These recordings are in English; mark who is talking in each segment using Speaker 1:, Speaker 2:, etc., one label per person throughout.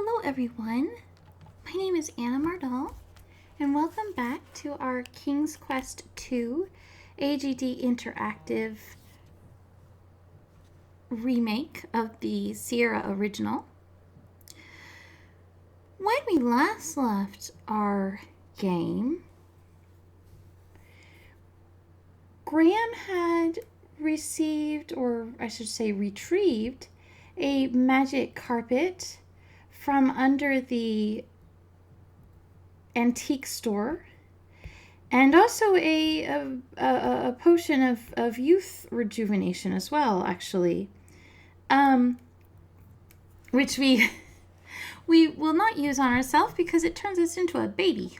Speaker 1: Hello everyone, my name is Anna Mardall, and welcome back to our King's Quest II AGD Interactive remake of the Sierra original. When we last left our game, Graham had received, or I should say retrieved, a magic carpet from under the antique store, and also a potion of youth rejuvenation as well, actually, which we will not use on ourselves because it turns us into a baby.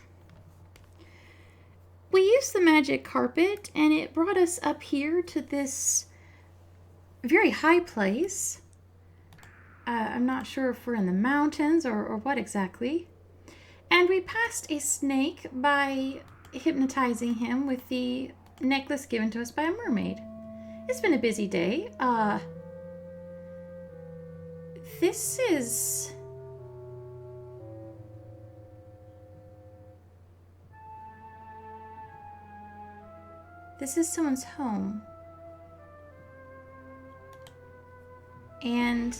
Speaker 1: We used the magic carpet and it brought us up here to this very high place. I'm not sure if we're in the mountains or what exactly. And we passed a snake by hypnotizing him with the necklace given to us by a mermaid. It's been a busy day. This is... This is someone's home. And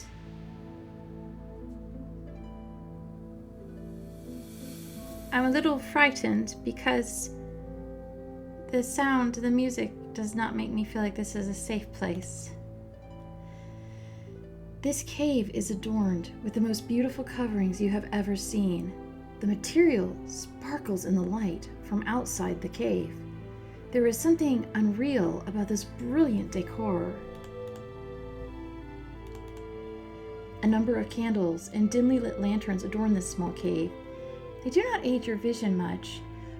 Speaker 1: I'm a little frightened because the music does not make me feel like this is a safe place. This cave is adorned with the most beautiful coverings you have ever seen. The material sparkles in the light from outside the cave. There is something unreal about this brilliant decor. A number of candles and dimly lit lanterns adorn this small cave. They do not aid your vision much.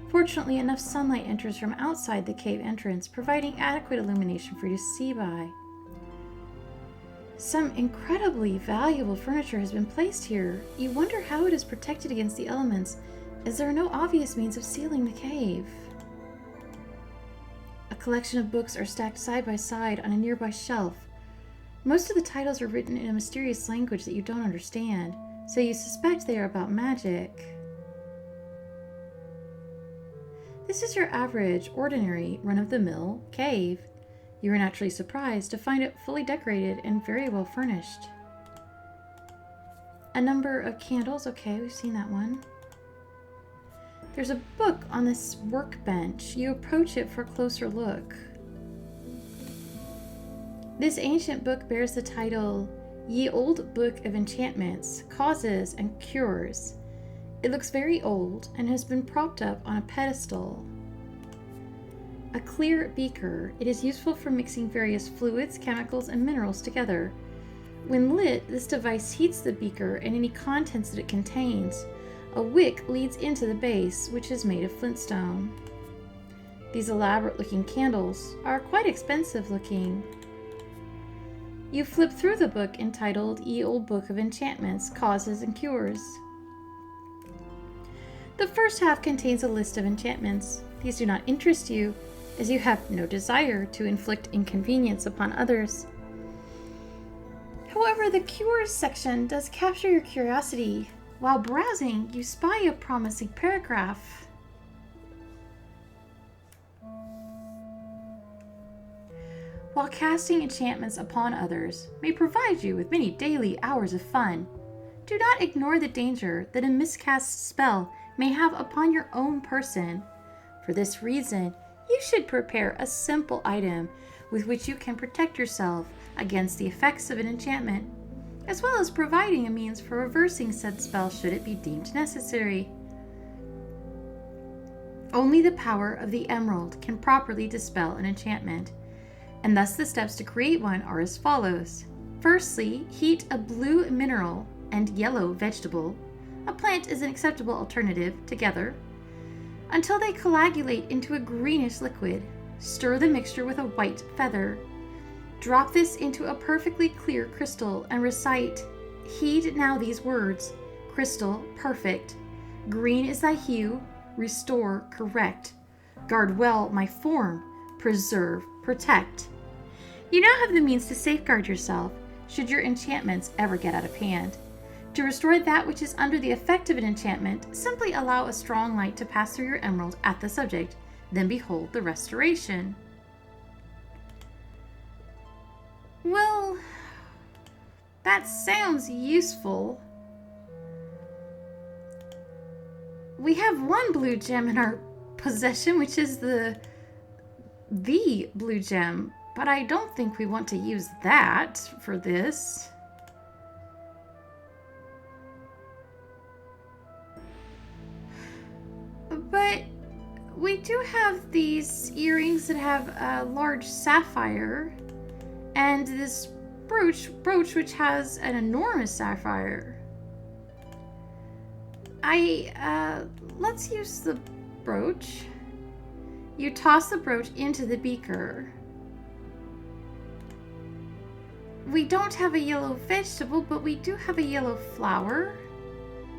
Speaker 1: Fortunately, enough sunlight enters from outside the cave entrance, providing adequate illumination for you to see by. Some incredibly valuable furniture has been placed here. You wonder how it is protected against the elements, as there are no obvious means of sealing the cave. A collection of books are stacked side by side on a nearby shelf. Most of the titles are written in a mysterious language that you don't understand, so you suspect they are about magic. This is your average, ordinary, run-of-the-mill cave. You are naturally surprised to find it fully decorated and very well furnished. A number of candles, okay, we've seen that one. There's a book on this workbench. You approach it for a closer look. This ancient book bears the title, Ye Old Book of Enchantments, Causes and Cures. It looks very old and has been propped up on a pedestal. A clear beaker. It is useful for mixing various fluids, chemicals, and minerals together. When lit, this device heats the beaker and any contents that it contains. A wick leads into the base, which is made of flintstone. These elaborate-looking candles are quite expensive-looking. You flip through the book entitled Ye Old Book of Enchantments, Causes and Cures. The first half contains a list of enchantments. These do not interest you, as you have no desire to inflict inconvenience upon others. However, the Cures section does capture your curiosity. While browsing, you spy a promising paragraph. While casting enchantments upon others may provide you with many daily hours of fun, do not ignore the danger that a miscast spell may have upon your own person. For this reason, you should prepare a simple item with which you can protect yourself against the effects of an enchantment, as well as providing a means for reversing said spell should it be deemed necessary. Only the power of the emerald can properly dispel an enchantment, and thus the steps to create one are as follows. Firstly, heat a blue mineral and yellow vegetable, a plant is an acceptable alternative, together, until they coagulate into a greenish liquid. Stir the mixture with a white feather. Drop this into a perfectly clear crystal and recite, Heed now these words, crystal, perfect. Green is thy hue, restore, correct. Guard well my form, preserve, protect. You now have the means to safeguard yourself should your enchantments ever get out of hand. To restore that which is under the effect of an enchantment, simply allow a strong light to pass through your emerald at the subject. Then behold the restoration. Well, that sounds useful. We have one blue gem in our possession, which is the blue gem, but I don't think we want to use that for this. But we do have these earrings that have a large sapphire, and this brooch which has an enormous sapphire. Let's use the brooch. You toss the brooch into the beaker. We don't have a yellow vegetable, but we do have a yellow flower.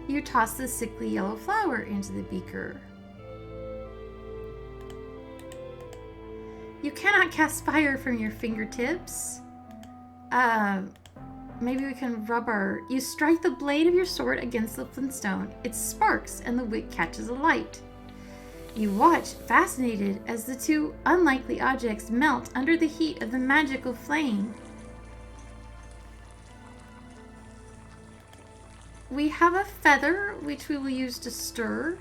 Speaker 1: You toss the sickly yellow flower into the beaker. You cannot cast fire from your fingertips. Maybe we can rub our... You strike the blade of your sword against the flintstone. It sparks and the wick catches alight. You watch, fascinated, as the two unlikely objects melt under the heat of the magical flame. We have a feather, which we will use to stir.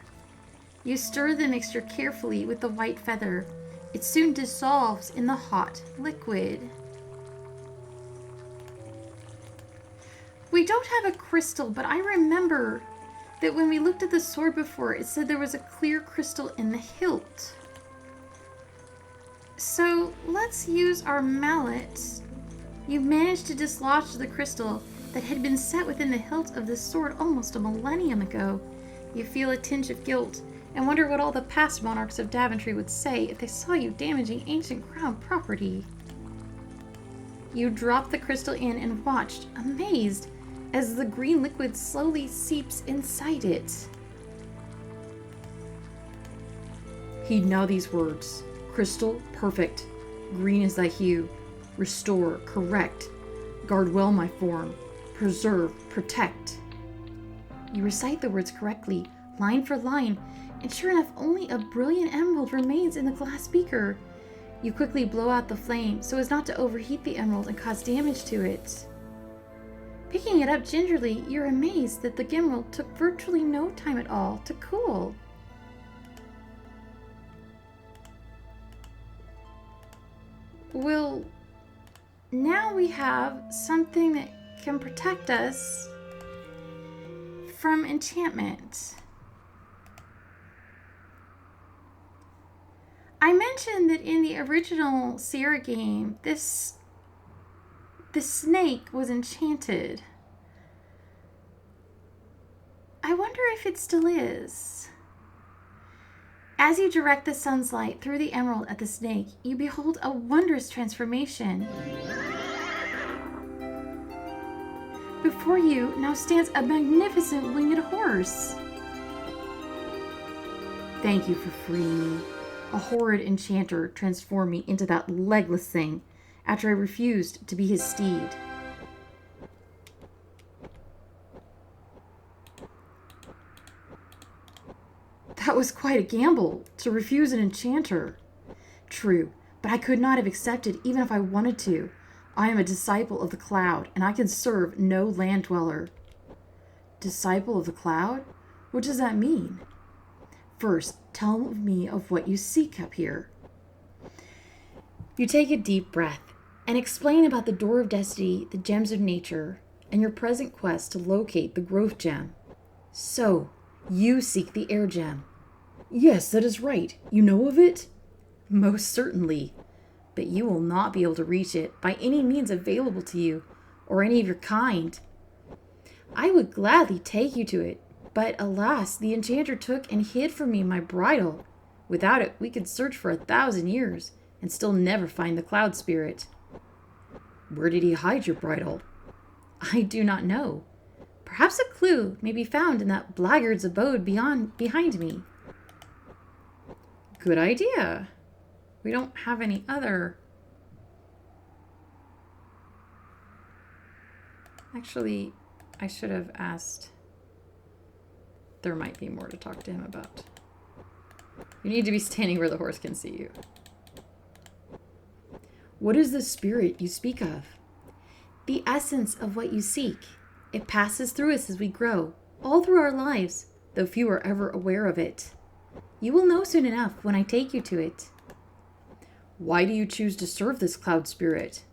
Speaker 1: You stir the mixture carefully with the white feather. It soon dissolves in the hot liquid. We don't have a crystal, but I remember that when we looked at the sword before, it said there was a clear crystal in the hilt. So let's use our mallet. You managed to dislodge the crystal that had been set within the hilt of this sword almost a millennium ago. You feel a tinge of guilt and wonder what all the past monarchs of Daventry would say if they saw you damaging ancient crown property. You dropped the crystal in and watched, amazed, as the green liquid slowly seeps inside it. Heed now these words. Crystal, perfect. Green is thy hue. Restore, correct. Guard well my form. Preserve, protect. You recite the words correctly, line for line, and sure enough, only a brilliant emerald remains in the glass beaker. You quickly blow out the flame so as not to overheat the emerald and cause damage to it. Picking it up gingerly, you're amazed that the emerald took virtually no time at all to cool. Well, now we have something that can protect us from enchantment. I mentioned that in the original Sierra game, the snake was enchanted. I wonder if it still is. As you direct the sun's light through the emerald at the snake, you behold a wondrous transformation. Before you now stands a magnificent winged horse. Thank you for freeing me. A horrid enchanter transformed me into that legless thing after I refused to be his steed. That was quite a gamble, to refuse an enchanter. True, but I could not have accepted even if I wanted to. I am a disciple of the cloud, and I can serve no land dweller. Disciple of the cloud? What does that mean? First, tell me of what you seek up here. You take a deep breath and explain about the door of destiny, the gems of nature, and your present quest to locate the growth gem. So, you seek the air gem. Yes, that is right. You know of it? Most certainly. But you will not be able to reach it by any means available to you, or any of your kind. I would gladly take you to it, but alas, the enchanter took and hid from me my bridle. Without it, we could search for 1,000 years, and still never find the cloud spirit. Where did he hide your bridle? I do not know. Perhaps a clue may be found in that blackguard's abode behind me. Good idea. We don't have any other... Actually, I should have asked. There might be more to talk to him about. You need to be standing where the horse can see you. What is the spirit you speak of? The essence of what you seek. It passes through us as we grow, all through our lives, though few are ever aware of it. You will know soon enough when I take you to it. Why do you choose to serve this cloud spirit?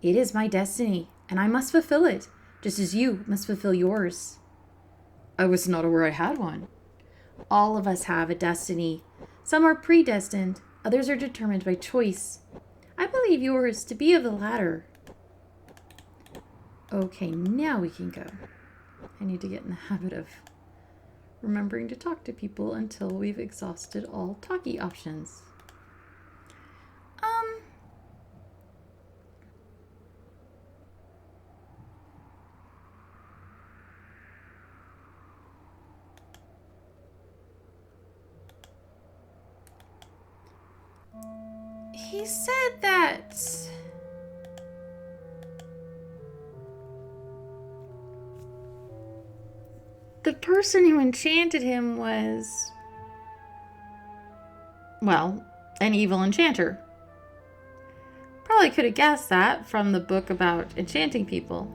Speaker 1: It is my destiny, and I must fulfill it, just as you must fulfill yours. I was not aware I had one. All of us have a destiny. Some are predestined, others are determined by choice. I believe yours to be of the latter. Okay, now we can go. I need to get in the habit of remembering to talk to people until we've exhausted all talkie options. He said that the person who enchanted him was, well, an evil enchanter. Probably could have guessed that from the book about enchanting people.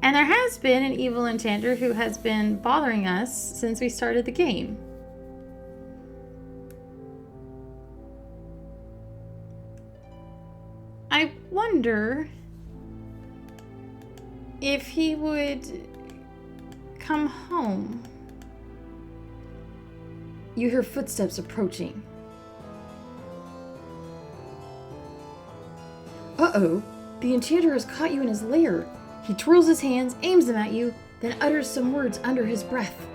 Speaker 1: And there has been an evil enchanter who has been bothering us since we started the game. I wonder if he would come home. You hear footsteps approaching. Uh-oh, the enchanter has caught you in his lair. He twirls his hands, aims them at you, then utters some words under his breath.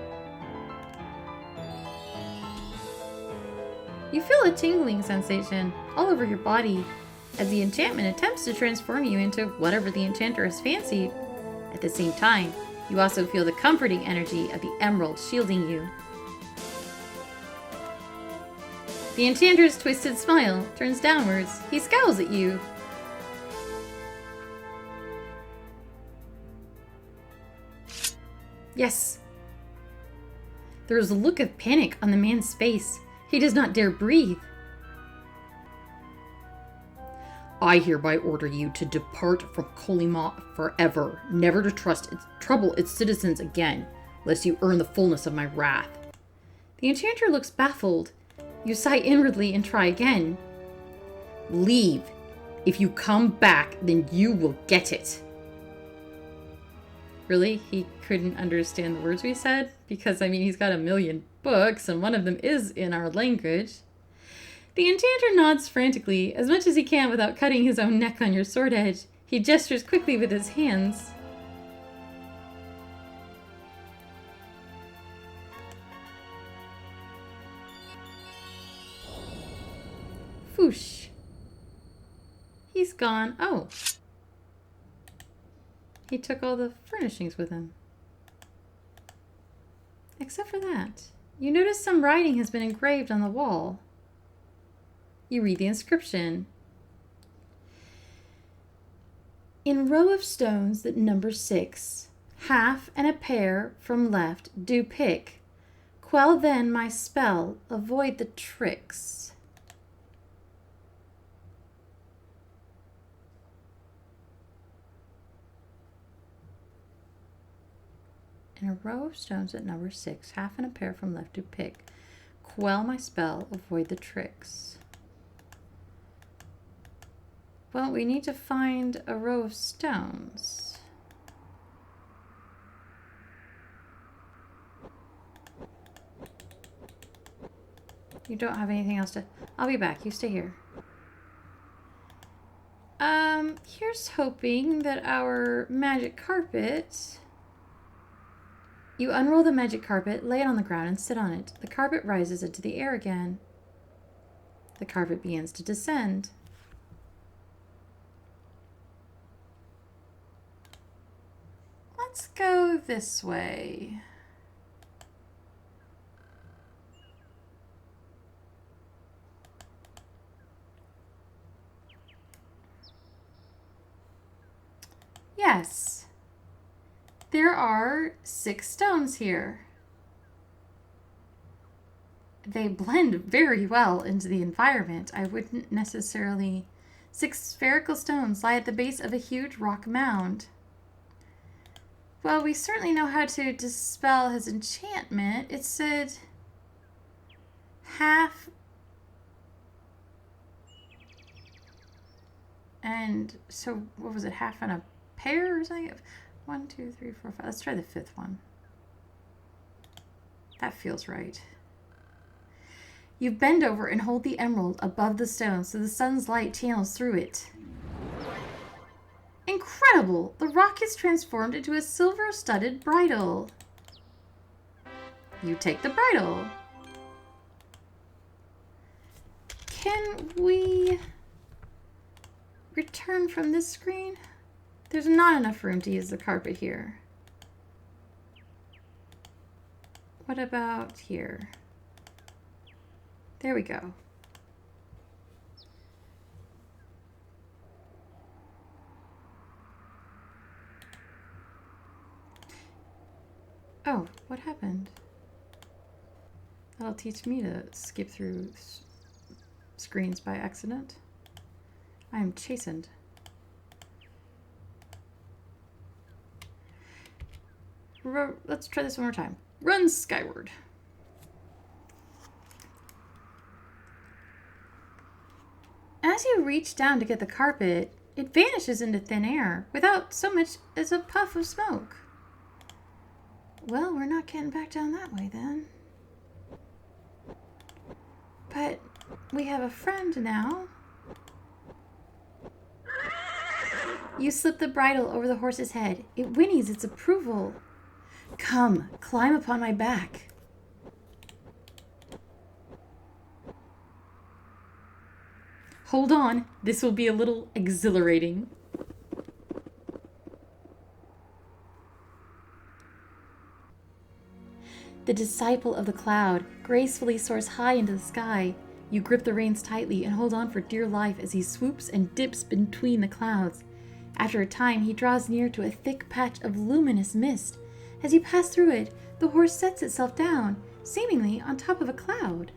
Speaker 1: You feel a tingling sensation all over your body as the enchantment attempts to transform you into whatever the enchanter has fancied. At the same time, you also feel the comforting energy of the emerald shielding you. The enchanter's twisted smile turns downwards. He scowls at you. Yes. There is a look of panic on the man's face. He does not dare breathe. I hereby order you to depart from Colima forever, never to trouble its citizens again, lest you earn the fullness of my wrath. The enchanter looks baffled. You sigh inwardly and try again. Leave. If you come back, then you will get it. Really? He couldn't understand the words we said? Because, I mean, he's got a million books, and one of them is in our language. The enchanter nods frantically, as much as he can without cutting his own neck on your sword edge. He gestures quickly with his hands. Whoosh. He's gone. Oh. He took all the furnishings with him. Except for that. You notice some writing has been engraved on the wall. You read the inscription. In row of stones that number 6, half and a pair from left do pick. Quell then my spell, avoid the tricks. In a row of stones at number 6, half and a pair from left do pick. Quell my spell, avoid the tricks. Well, we need to find a row of stones. You don't have anything else to... I'll be back. You stay here. Here's hoping that our magic carpet... You unroll the magic carpet, lay it on the ground, and sit on it. The carpet rises into the air again. The carpet begins to descend. Let's go this way. Yes. There are 6 stones here. They blend very well into the environment. I wouldn't necessarily... 6 spherical stones lie at the base of a huge rock mound. Well, we certainly know how to dispel his enchantment. It said half... And so, what was it? Half and a pair or something? 1, 2, 3, 4, 5. Let's try the 5th one. That feels right. You bend over and hold the emerald above the stone so the sun's light channels through it. Incredible! The rock is transformed into a silver-studded bridle. You take the bridle. Can we return from this screen? There's not enough room to use the carpet here. What about here? There we go. Oh, what happened? That'll teach me to skip through screens by accident. I am chastened. Let's try this one more time. Run skyward. As you reach down to get the carpet, it vanishes into thin air without so much as a puff of smoke. Well, we're not getting back down that way then. But we have a friend now. You slip the bridle over the horse's head. It whinnies its approval. Come, climb upon my back. Hold on, this will be a little exhilarating. The disciple of the cloud gracefully soars high into the sky. You grip the reins tightly and hold on for dear life as he swoops and dips between the clouds. After a time, he draws near to a thick patch of luminous mist. As you pass through it, the horse sets itself down, seemingly on top of a cloud.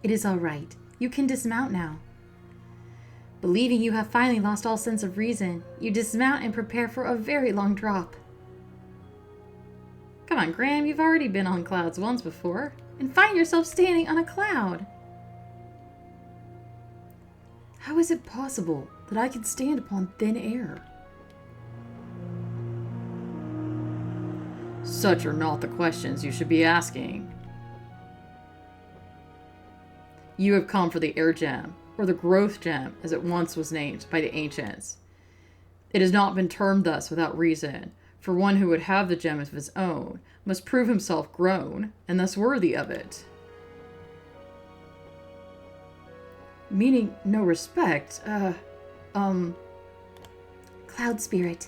Speaker 1: It is all right. You can dismount now. Believing you have finally lost all sense of reason, you dismount and prepare for a very long drop. Come on, Graham, you've already been on clouds once before, and find yourself standing on a cloud. How is it possible that I can stand upon thin air? Such are not the questions you should be asking. You have come for the air gem, or the growth gem, as it once was named by the ancients. It has not been termed thus without reason, for one who would have the gem of his own must prove himself grown, and thus worthy of it. Meaning no respect, Cloud Spirit.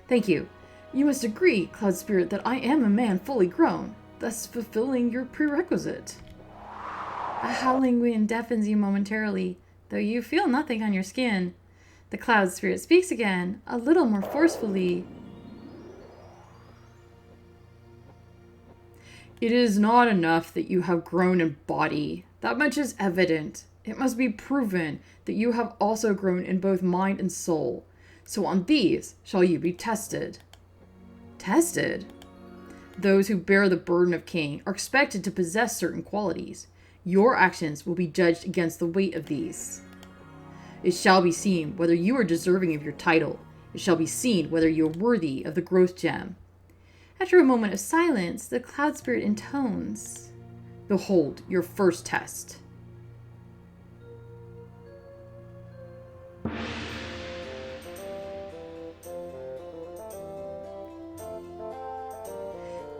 Speaker 1: Thank you. You must agree, Cloud Spirit, that I am a man fully grown, thus fulfilling your prerequisite. A howling wind deafens you momentarily, though you feel nothing on your skin. The Cloud Spirit speaks again, a little more forcefully. It is not enough that you have grown in body. That much is evident. It must be proven that you have also grown in both mind and soul. So on these shall you be tested. Tested? Those who bear the burden of king are expected to possess certain qualities. Your actions will be judged against the weight of these. It shall be seen whether you are deserving of your title. It shall be seen whether you are worthy of the growth gem. After a moment of silence, the Cloud Spirit intones. Behold your first test.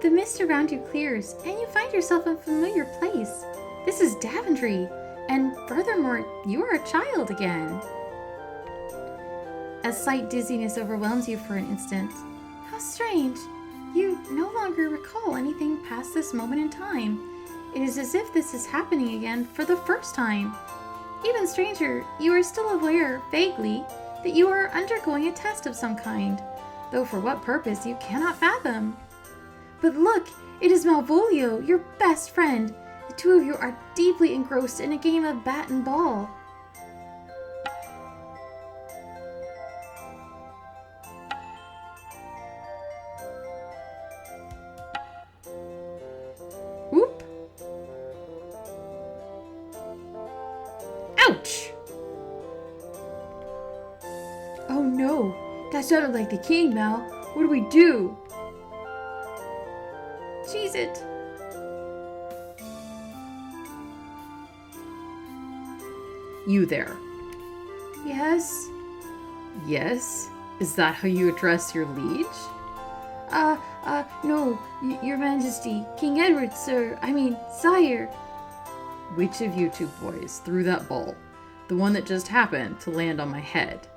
Speaker 1: The mist around you clears, and you find yourself in a familiar place. This is Daventry, and furthermore, you are a child again. A slight dizziness overwhelms you for an instant. How strange! You no longer recall anything past this moment in time. It is as if this is happening again for the first time. Even stranger, you are still aware, vaguely, that you are undergoing a test of some kind, though for what purpose you cannot fathom. But look, it is Malvolio, your best friend. The two of you are deeply engrossed in a game of bat and ball. Whoop! Ouch! Oh no, that sounded like the king, Mal. What do we do? Cheese it!
Speaker 2: You there.
Speaker 1: Yes?
Speaker 2: Yes? Is that how you address your liege?
Speaker 1: No, your majesty. King Edward, sir. I mean, sire.
Speaker 2: Which of you two boys threw that ball? The one that just happened to land on my head.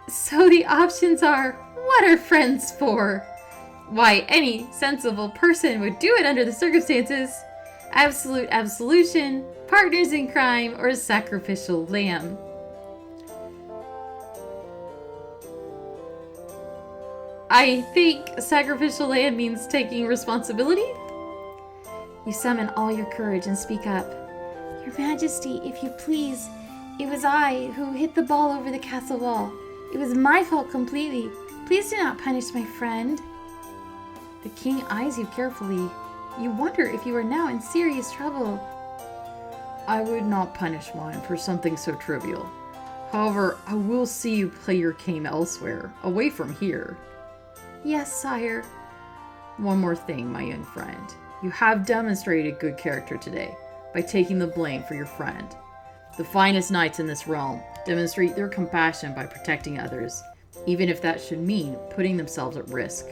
Speaker 1: So the options are, what are friends for? Why, any sensible person would do it under the circumstances. Absolute absolution, partners in crime, or sacrificial lamb. I think sacrificial lamb means taking responsibility. You summon all your courage and speak up. Your Majesty, if you please, it was I who hit the ball over the castle wall. It was my fault completely. Please do not punish my friend. The king eyes you carefully. You wonder if you are now in serious trouble.
Speaker 2: I would not punish mine for something so trivial. However, I will see you play your game elsewhere, away from here.
Speaker 1: Yes, sire.
Speaker 2: One more thing, my young friend. You have demonstrated good character today by taking the blame for your friend. The finest knights in this realm demonstrate their compassion by protecting others, even if that should mean putting themselves at risk.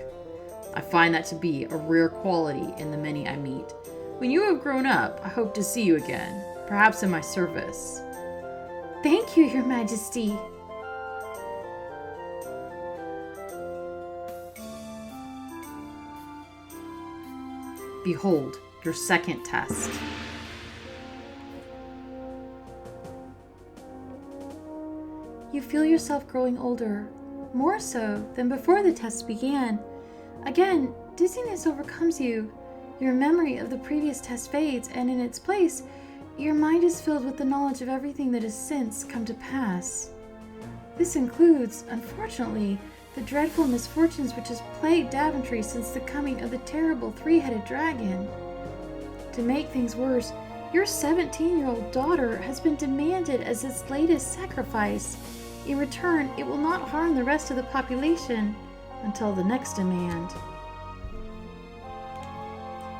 Speaker 2: I find that to be a rare quality in the many I meet. When you have grown up, I hope to see you again, perhaps in my service.
Speaker 1: Thank you, Your Majesty.
Speaker 2: Behold, your second test.
Speaker 1: You feel yourself growing older, more so than before the test began. Again, dizziness overcomes you. Your memory of the previous test fades, and in its place, your mind is filled with the knowledge of everything that has since come to pass. This includes, unfortunately, the dreadful misfortunes which has plagued Daventry since the coming of the terrible three-headed dragon. To make things worse, your 17-year-old daughter has been demanded as its latest sacrifice. In return, it will not harm the rest of the population until the next demand.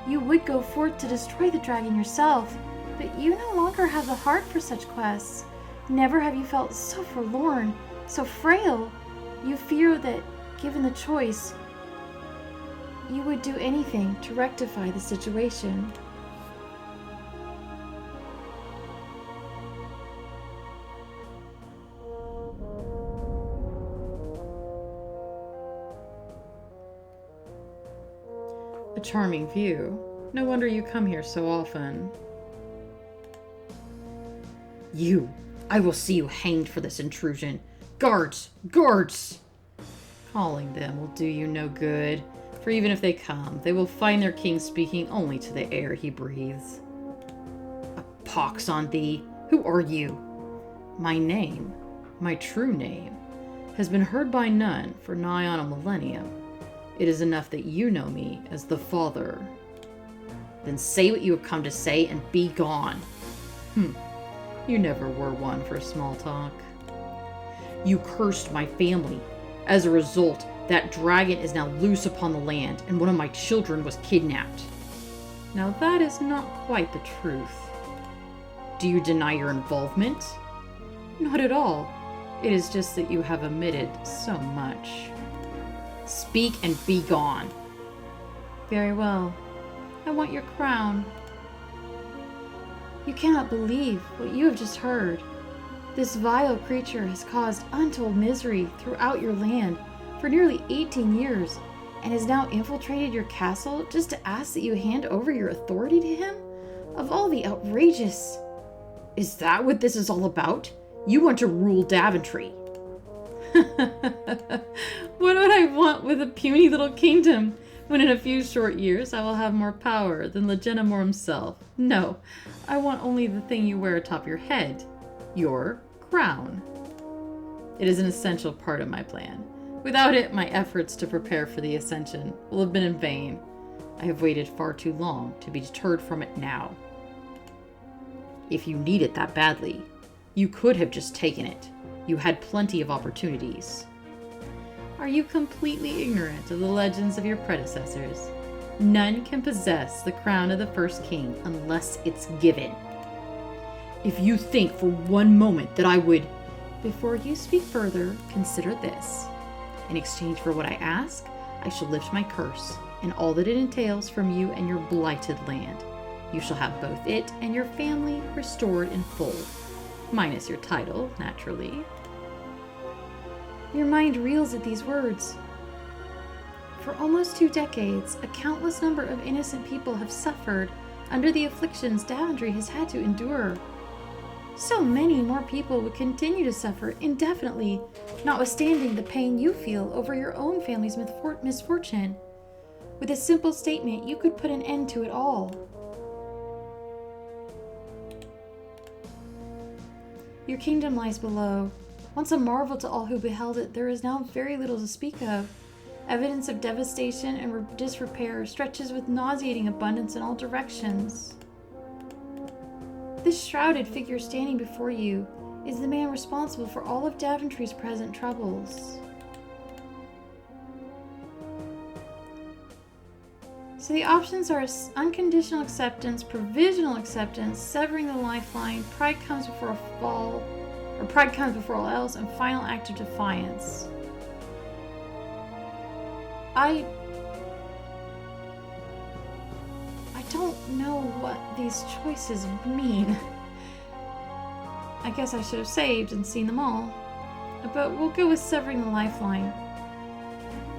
Speaker 1: You would go forth to destroy the dragon yourself, but you no longer have the heart for such quests. Never have you felt so forlorn, so frail. You fear that, given the choice, you would do anything to rectify the situation.
Speaker 2: A charming view. No wonder you come here so often. You! I will see you hanged for this intrusion. Guards! Guards! Calling them will do you no good, for even if they come, they will find their king speaking only to the air he breathes. A pox on thee! Who are you? My name, my true name, has been heard by none for nigh on a millennium. It is enough that you know me as the Father. Then say what you have come to say and be gone. You never were one for small talk. You cursed my family. As a result, that dragon is now loose upon the land, and one of my children was kidnapped. Now that is not quite the truth. Do you deny your involvement? Not at all. It is just that you have omitted so much. Speak and be gone.
Speaker 1: Very well. I want your crown. You cannot believe what you have just heard. This vile creature has caused untold misery throughout your land for nearly 18 years and has now infiltrated your castle just to ask that you hand over your authority to him? Of all the outrageous...
Speaker 2: Is that what this is all about? You want to rule Daventry.
Speaker 1: What would I want with a puny little kingdom, when in a few short years I will have more power than Legitimor himself? No, I want only the thing you wear atop your head, your crown. It is an essential part of my plan. Without it, my efforts to prepare for the ascension will have been in vain. I have waited far too long to be deterred from it now. If you need it that badly, you could have just taken it. You had plenty of opportunities. Are you completely ignorant of the legends of your predecessors? None can possess the crown of the first king unless it's given. If you think for one moment that I would... Before you speak further, consider this. In exchange for what I ask, I shall lift my curse and all that it entails from you and your blighted land. You shall have both it and your family restored in full. Minus your title, naturally. Your mind reels at these words. For almost 2 decades, a countless number of innocent people have suffered under the afflictions Daventry has had to endure. So many more people would continue to suffer indefinitely, notwithstanding the pain you feel over your own family's misfortune. With a simple statement, you could put an end to it all. Your kingdom lies below. Once a marvel to all who beheld it, there is now very little to speak of. Evidence of devastation and disrepair stretches with nauseating abundance in all directions. This shrouded figure standing before you is the man responsible for all of Daventry's present troubles. So the options are unconditional acceptance, provisional acceptance, severing the lifeline, pride comes before a fall, or pride comes before all else, and final act of defiance. I don't know what these choices mean. I guess I should have saved and seen them all. But we'll go with severing the lifeline.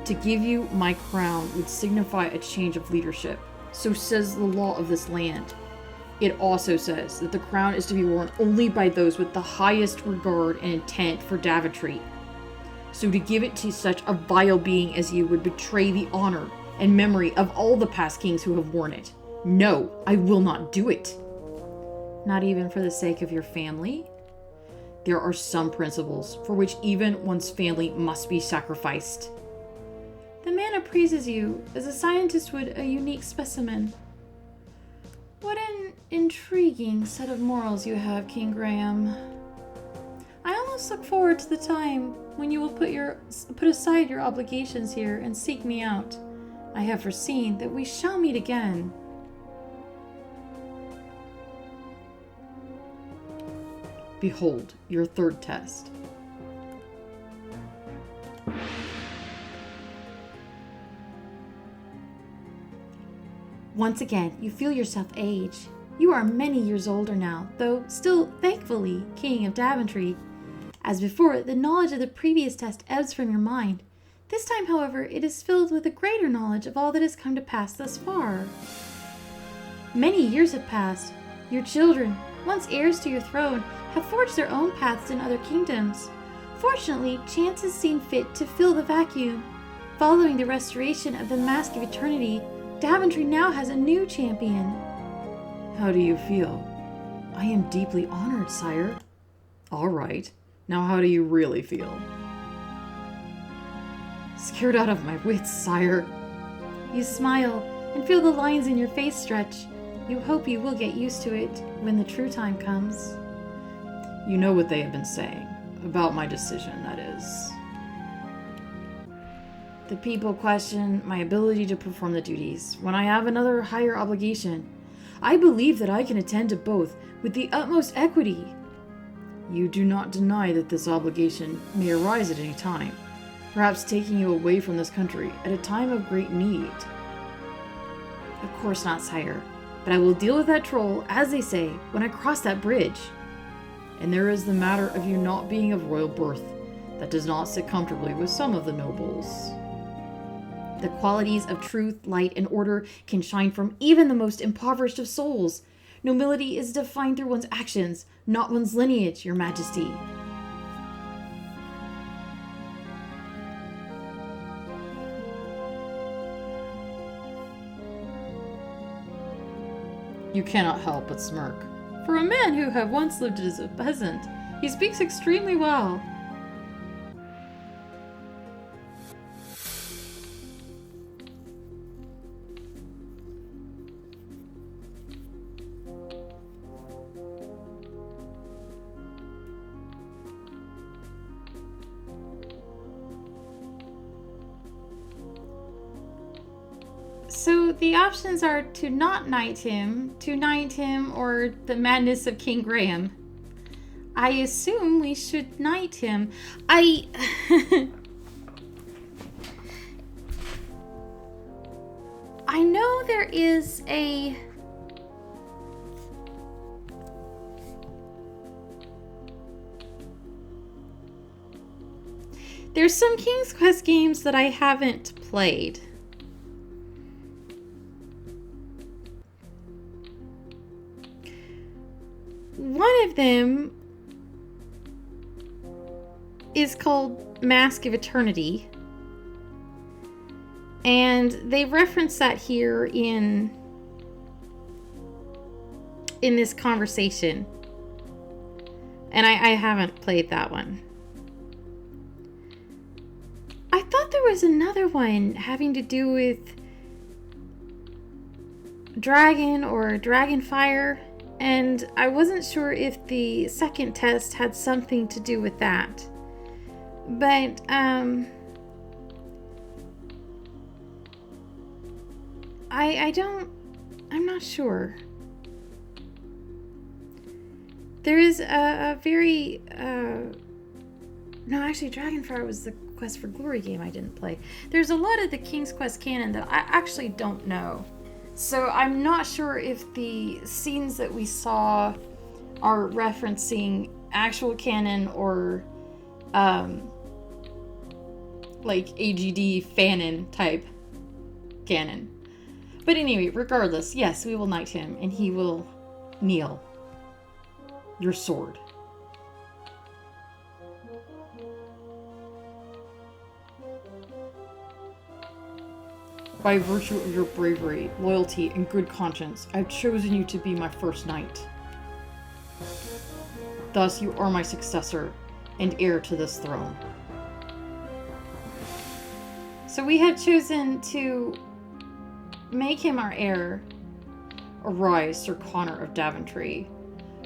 Speaker 2: To give you my crown would signify a change of leadership. So says the law of this land. It also says that the crown is to be worn only by those with the highest regard and intent for Daventry. So to give it to such a vile being as you would betray the honor and memory of all the past kings who have worn it. No, I will not do it.
Speaker 1: Not even for the sake of your family?
Speaker 2: There are some principles for which even one's family must be sacrificed.
Speaker 1: The man appraises you as a scientist would a unique specimen. What an intriguing set of morals you have, King Graham. I almost look forward to the time when you will put aside your obligations here and seek me out. I have foreseen that we shall meet again.
Speaker 2: Behold, your third test.
Speaker 1: Once again, you feel yourself age. You are many years older now, though still, thankfully, King of Daventry. As before, the knowledge of the previous test ebbs from your mind. This time, however, it is filled with a greater knowledge of all that has come to pass thus far. Many years have passed. Your children, once heirs to your throne, have forged their own paths in other kingdoms. Fortunately, chance has seen fit to fill the vacuum. Following the restoration of the Mask of Eternity, Daventry now has a new champion.
Speaker 2: How do you feel?
Speaker 1: I am deeply honored, sire.
Speaker 2: All right. Now how do you really feel?
Speaker 1: Scared out of my wits, sire. You smile and feel the lines in your face stretch. You hope you will get used to it when the true time comes.
Speaker 2: You know what they have been saying. About my decision, that is.
Speaker 1: The people question my ability to perform the duties when I have another higher obligation. I believe that I can attend to both with the utmost equity.
Speaker 2: You do not deny that this obligation may arise at any time, perhaps taking you away from this country at a time of great need.
Speaker 1: Of course not, sire, but I will deal with that troll, as they say, when I cross that bridge.
Speaker 2: And there is the matter of you not being of royal birth. That does not sit comfortably with some of the nobles.
Speaker 1: The qualities of truth, light, and order can shine from even the most impoverished of souls. Nobility is defined through one's actions, not one's lineage, Your Majesty.
Speaker 2: You cannot help but smirk. For a man who had once lived as a peasant, he speaks extremely well.
Speaker 1: So the options are to not knight him, or the madness of King Graham. I assume we should knight him. I know there is a... There's some King's Quest games that I haven't played. One of them is called Mask of Eternity, and they reference that here in this conversation, and I haven't played that one. I thought there was another one having to do with dragon or dragonfire, and I wasn't sure if the second test had something to do with that. But, I'm not sure. There is a very, no, actually, Dragonfire was the Quest for Glory game I didn't play. There's a lot of the King's Quest canon that I actually don't know. So I'm not sure if the scenes that we saw are referencing actual canon or like AGD fanon type canon. But anyway, regardless, yes, we will knight him and he will kneel. Your sword. By virtue of your bravery, loyalty, and good conscience, I've chosen you to be my first knight. Thus, you are my successor and heir to this throne. So we had chosen to make him our heir. Arise, Sir Connor of Daventry.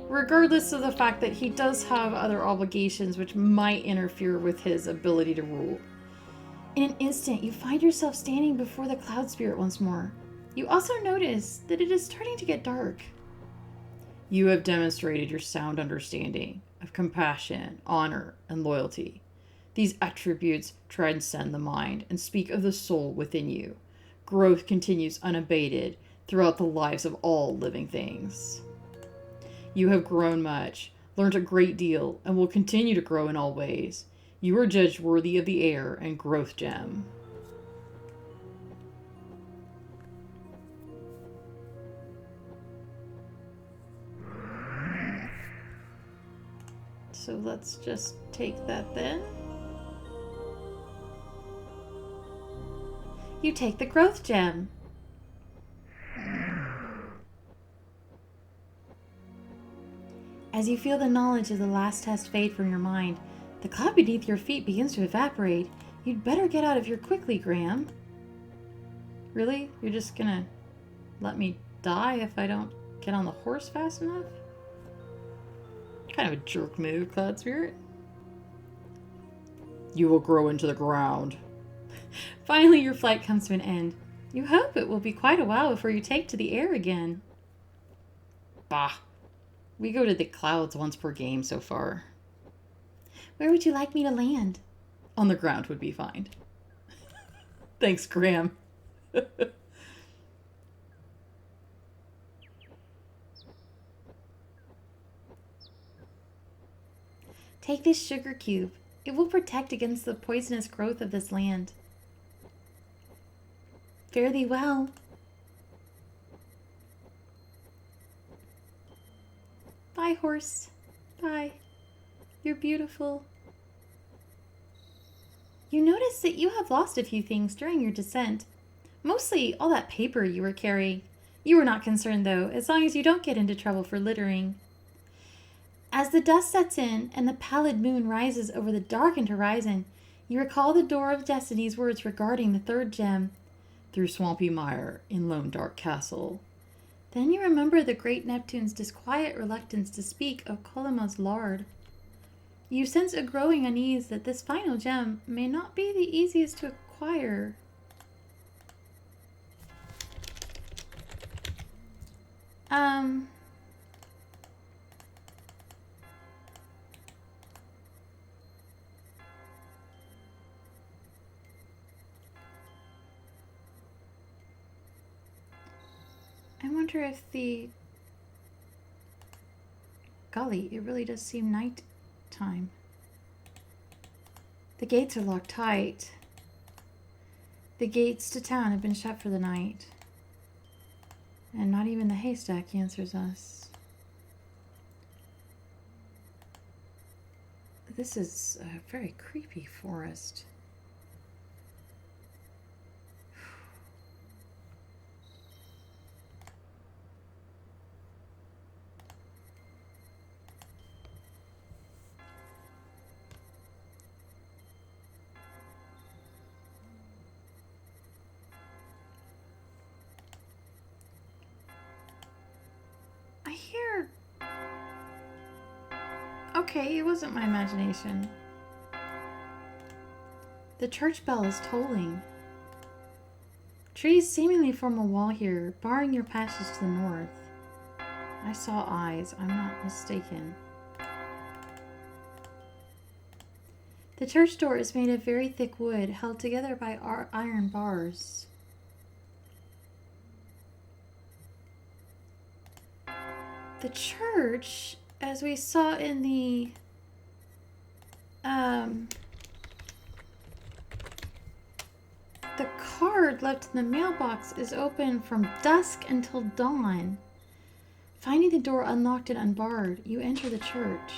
Speaker 1: Regardless of the fact that he does have other obligations which might interfere with his ability to rule. In an instant, you find yourself standing before the cloud spirit once more. You also notice that it is starting to get dark. You have demonstrated your sound understanding of compassion, honor, and loyalty. These attributes transcend the mind and speak of the soul within you. Growth continues unabated throughout the lives of all living things. You have grown much, learned a great deal, and will continue to grow in all ways. You are judged worthy of the heir and growth gem. So let's just take that then. You take the growth gem. As you feel the knowledge of the last test fade from your mind, the cloud beneath your feet begins to evaporate. You'd better get out of here quickly, Graham. Really? You're just gonna let me die if I don't get on the horse fast enough? Kind of a jerk move, Cloud Spirit. You will grow into the ground. Finally, your flight comes to an end. You hope it will be quite a while before you take to the air again. Bah. We go to the clouds once per game so far. Where would you like me to land? On the ground would be fine. Thanks, Graham. Take this sugar cube. It will protect against the poisonous growth of this land. Fare thee well. Bye, horse. Bye. You're beautiful. You notice that you have lost a few things during your descent. Mostly all that paper you were carrying. You were not concerned, though, as long as you don't get into trouble for littering. As the dust sets in and the pallid moon rises over the darkened horizon, you recall the Door of Destiny's words regarding the third gem. Through swampy mire in lone dark castle. Then you remember the great Neptune's disquiet reluctance to speak of Colima's lord. You sense a growing unease that this final gem may not be the easiest to acquire. I wonder if golly, it really does seem night time. The gates are locked tight. The gates to town have been shut for the night. And not even the haystack answers us. This is a very creepy forest. I hear... Okay, it wasn't my imagination. The church bell is tolling. Trees seemingly form a wall here, barring your passage to the north. I saw eyes, I'm not mistaken. The church door is made of very thick wood, held together by iron bars. The church, as we saw in the card left in the mailbox, is open from dusk until dawn. Finding the door unlocked and unbarred, you enter the church.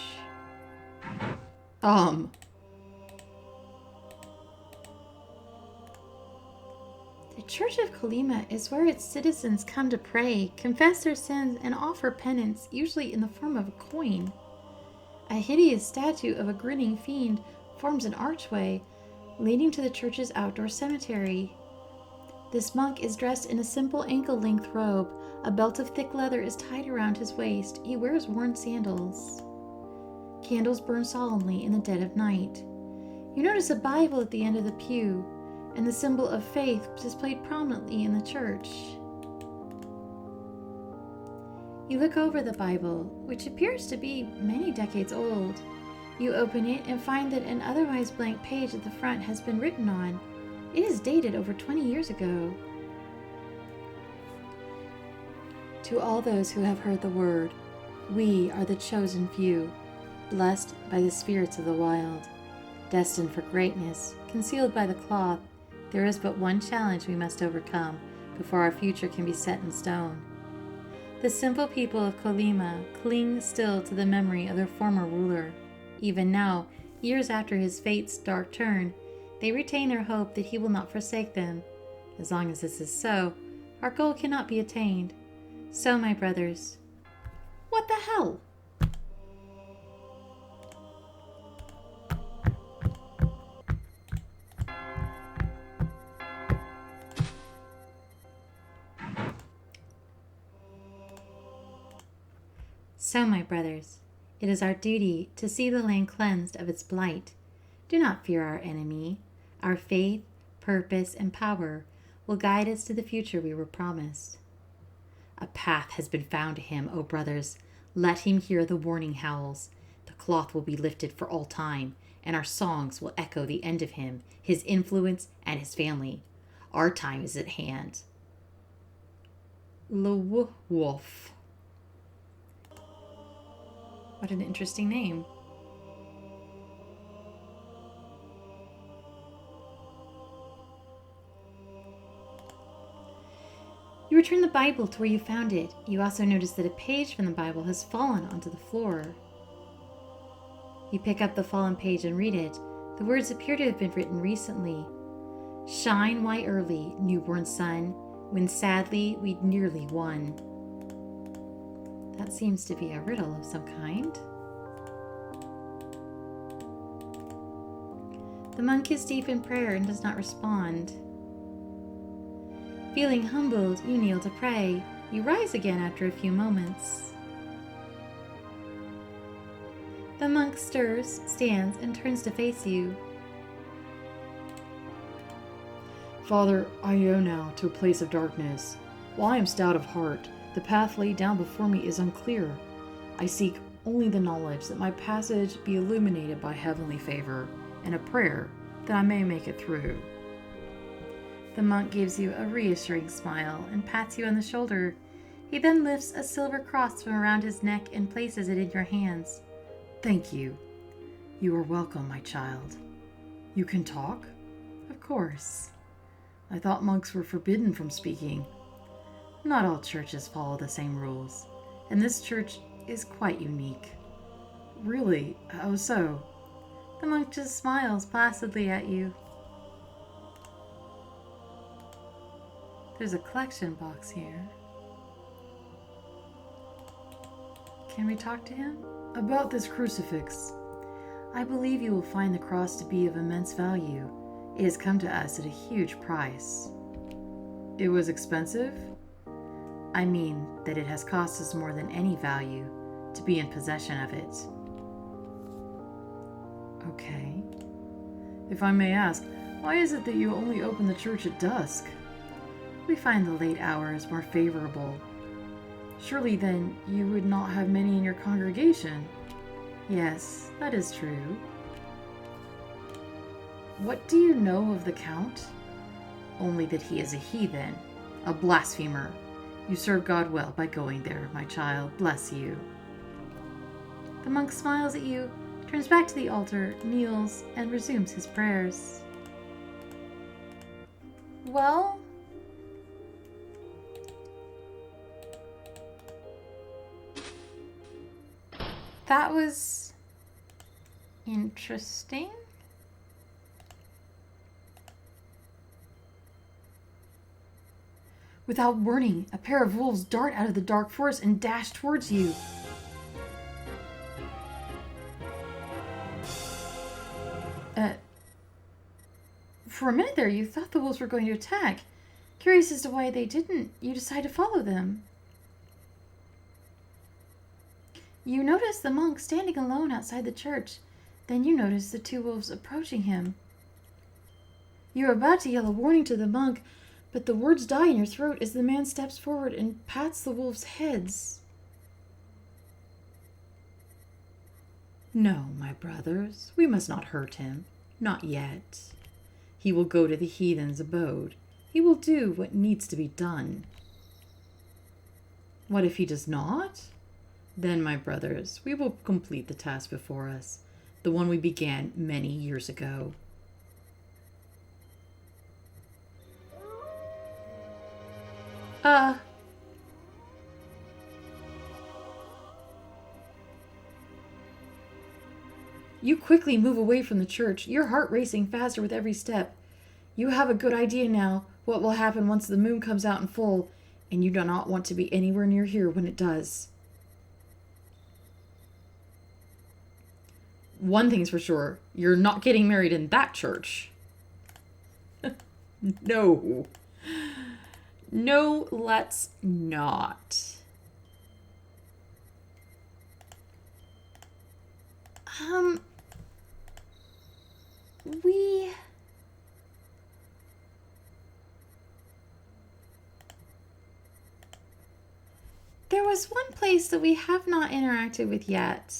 Speaker 1: The Church of Colima is where its citizens come to pray, confess their sins, and offer penance, usually in the form of a coin. A hideous statue of a grinning fiend forms an archway leading to the church's outdoor cemetery. This monk is dressed in a simple ankle-length robe. A belt of thick leather is tied around his waist. He wears worn sandals. Candles burn solemnly in the dead of night. You notice a Bible at the end of the pew, and the symbol of faith displayed prominently in the church. You look over the Bible, which appears to be many decades old. You open it and find that an otherwise blank page at the front has been written on. It is dated over 20 years ago. To all those who have heard the word, we are the chosen few, blessed by the spirits of the wild, destined for greatness, concealed by the cloth. There is but one challenge we must overcome before our future can be set in stone. The simple people of Colima cling still to the memory of their former ruler. Even now, years after his fate's dark turn, they retain their hope that he will not forsake them. As long as this is so, our goal cannot be attained. So, my brothers, what the hell? So, my brothers, it is our duty to see the land cleansed of its blight. Do not fear our enemy. Our faith, purpose, and power will guide us to the future we were promised. A path has been found to him, O brothers. Let him hear the warning howls. The cloth will be lifted for all time, and our songs will echo the end of him, his influence, and his family. Our time is at hand. Wolf. What an interesting name. You return the Bible to where you found it. You also notice that a page from the Bible has fallen onto the floor. You pick up the fallen page and read it. The words appear to have been written recently. Shine white early, newborn sun, when sadly we'd nearly won. That seems to be a riddle of some kind. The monk is deep in prayer and does not respond. Feeling humbled, you kneel to pray. You rise again after a few moments. The monk stirs, stands, and turns to face you.
Speaker 2: Father, I go now to a place of darkness. While I am stout of heart, the path laid down before me is unclear. I seek only the knowledge that my passage be illuminated by heavenly favor, and a prayer that I may make it through.
Speaker 1: The monk gives you a reassuring smile and pats you on the shoulder. He then lifts a silver cross from around his neck and places it in your hands.
Speaker 2: Thank you. You are welcome, my child. You can talk?
Speaker 1: Of course.
Speaker 2: I thought monks were forbidden from speaking.
Speaker 1: Not all churches follow the same rules, and this church is quite unique.
Speaker 2: Really? How so?
Speaker 1: The monk just smiles placidly at you. There's a collection box here. Can we talk to him?
Speaker 2: About this crucifix.
Speaker 1: I believe you will find the cross to be of immense value. It has come to us at a huge price.
Speaker 2: It was expensive?
Speaker 1: I mean that it has cost us more than any value to be in possession of it.
Speaker 2: Okay. If I may ask, why is it that you only open the church at dusk?
Speaker 1: We find the late hours more favorable.
Speaker 2: Surely then you would not have many in your congregation.
Speaker 1: Yes, that is true.
Speaker 2: What do you know of the Count?
Speaker 1: Only that he is a heathen,
Speaker 2: A blasphemer. You serve God well by going there, my child. Bless you.
Speaker 1: The monk smiles at you, turns back to the altar, kneels, and resumes his prayers. Well, that was interesting.
Speaker 2: Without warning, a pair of wolves dart out of the dark forest and dash towards you.
Speaker 1: For a minute there, you thought the wolves were going to attack. Curious as to why they didn't, you decide to follow them. You notice the monk standing alone outside the church. Then you notice the two wolves approaching him. You are about to yell a warning to the monk, but the words die in your throat as the man steps forward and pats the wolves' heads.
Speaker 2: No, my brothers, we must not hurt him. Not yet. He will go to the heathen's abode. He will do what needs to be done. What if he does not? Then, my brothers, we will complete the task before us, the one we began many years ago. You quickly move away from the church, your heart racing faster with every step. You have a good idea now what will happen once the moon comes out in full, and you do not want to be anywhere near here when it does. One thing's for sure, you're not getting married in that church. No. No, let's not.
Speaker 1: There was one place that we have not interacted with yet.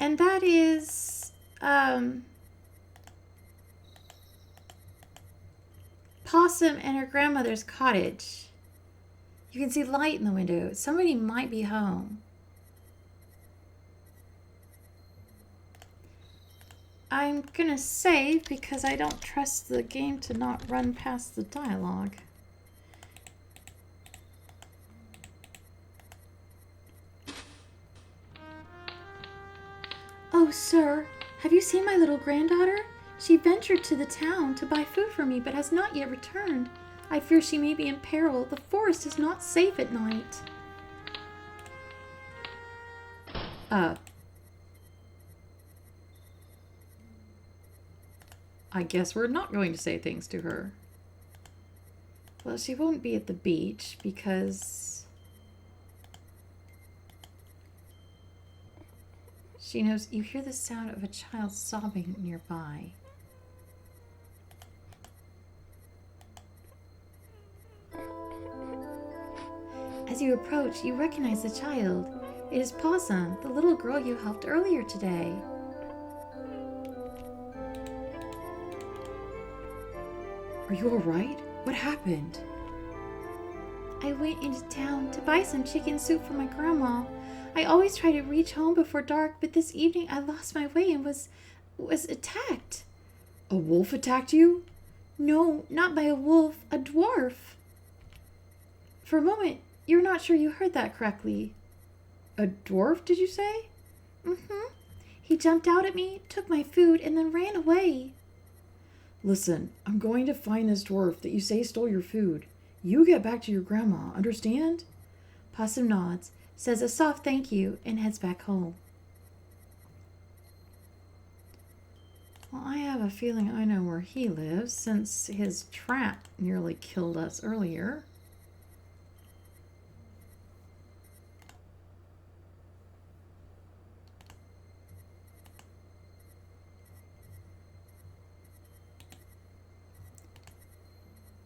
Speaker 1: And that is, Possum and her grandmother's cottage. You can see light in the window. Somebody might be home. I'm gonna save because I don't trust the game to not run past the dialogue. Oh, sir, have you seen my little granddaughter? She ventured to the town to buy food for me, but has not yet returned. I fear she may be in peril. The forest is not safe at night.
Speaker 2: I guess we're not going to say things to her. Well, she won't be at the beach because she knows you hear the sound of a child sobbing nearby.
Speaker 1: As you approach, you recognize the child. It is Possum, the little girl you helped earlier today.
Speaker 2: Are you all right? What happened?
Speaker 1: I went into town to buy some chicken soup for my grandma. I always try to reach home before dark, but this evening I lost my way and was attacked.
Speaker 2: A wolf attacked you?
Speaker 1: No, not by a wolf, a dwarf. For a moment, you're not sure you heard that correctly.
Speaker 2: A dwarf, did you say?
Speaker 1: Mm-hmm. He jumped out at me, took my food, and then ran away.
Speaker 2: Listen, I'm going to find this dwarf that you say stole your food. You get back to your grandma, understand?
Speaker 1: Possum nods, says a soft thank you, and heads back home.
Speaker 2: Well, I have a feeling I know where he lives, since his trap nearly killed us earlier.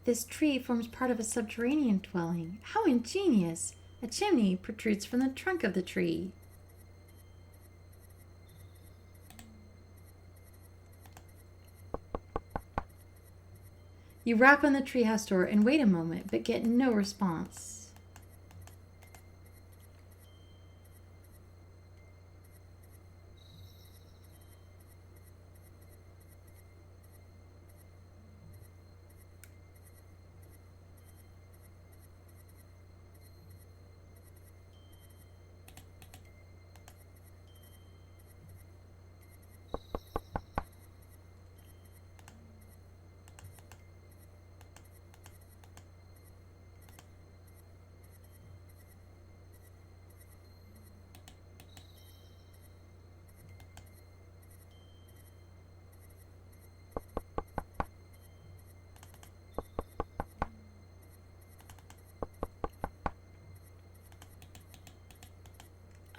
Speaker 1: This tree forms part of a subterranean dwelling. How ingenious! A chimney protrudes from the trunk of the tree. You rap on the treehouse door and wait a moment, but get no response.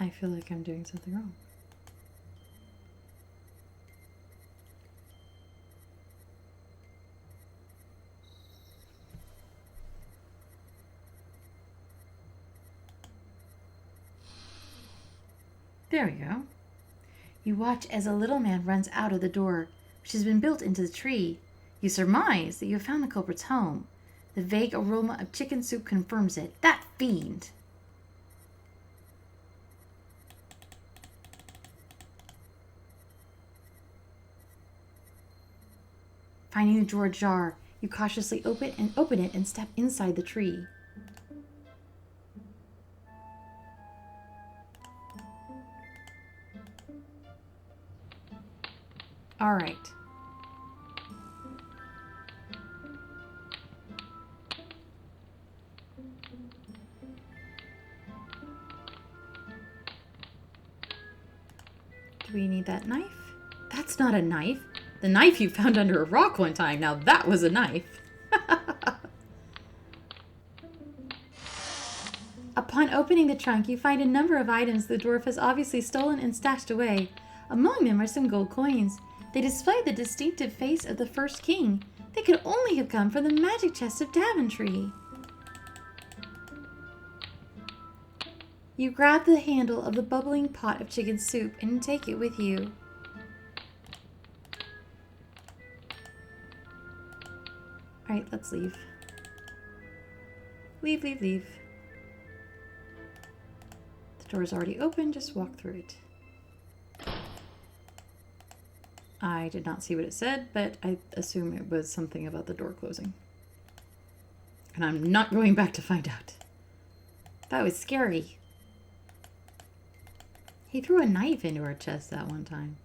Speaker 2: I feel like I'm doing something wrong. There we go.
Speaker 1: You watch as a little man runs out of the door, which has been built into the tree. You surmise that you have found the culprit's home. The vague aroma of chicken soup confirms it. That fiend! Finding the drawer ajar, you cautiously open it and step inside the tree. All right. Do we need that knife? That's not a knife. The knife you found under a rock one time. Now that was a knife. Upon opening the trunk, you find a number of items the dwarf has obviously stolen and stashed away. Among them are some gold coins. They display the distinctive face of the first king. They could only have come from the magic chest of Daventry. You grab the handle of the bubbling pot of chicken soup and take it with you. Alright, let's leave. Leave, leave, leave. The door's already open, just walk through it. I did not see what it said, but I assume it was something about the door closing. And I'm not going back to find out. That was scary.
Speaker 2: He threw a knife into her chest that one time.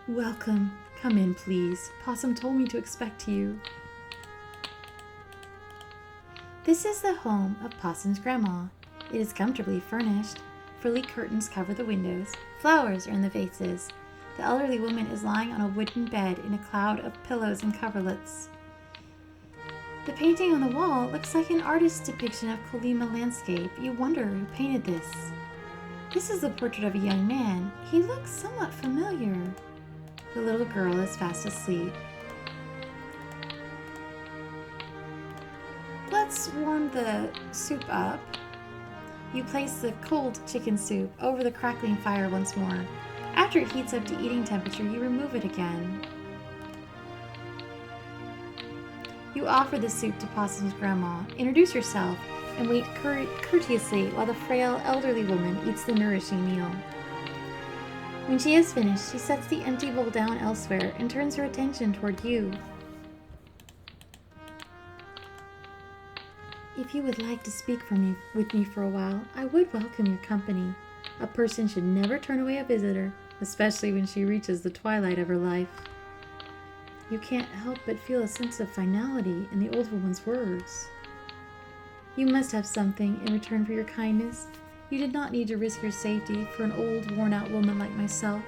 Speaker 1: Welcome. Come in, please. Possum told me to expect you. This is the home of Possum's grandma. It is comfortably furnished. Frilly curtains cover the windows. Flowers are in the vases. The elderly woman is lying on a wooden bed in a cloud of pillows and coverlets. The painting on the wall looks like an artist's depiction of Colima landscape. You wonder who painted this. This is the portrait of a young man. He looks somewhat familiar. The little girl is fast asleep. Let's warm the soup up. You place the cold chicken soup over the crackling fire once more. After it heats up to eating temperature, you remove it again. You offer the soup to Possum's grandma, introduce yourself, and wait courteously while the frail elderly woman eats the nourishing meal. When she has finished, she sets the empty bowl down elsewhere and turns her attention toward you. If you would like to speak with me for a while, I would welcome your company. A person should never turn away a visitor, especially when she reaches the twilight of her life. You can't help but feel a sense of finality in the old woman's words. You must have something in return for your kindness. You did not need to risk your safety for an old, worn-out woman like myself.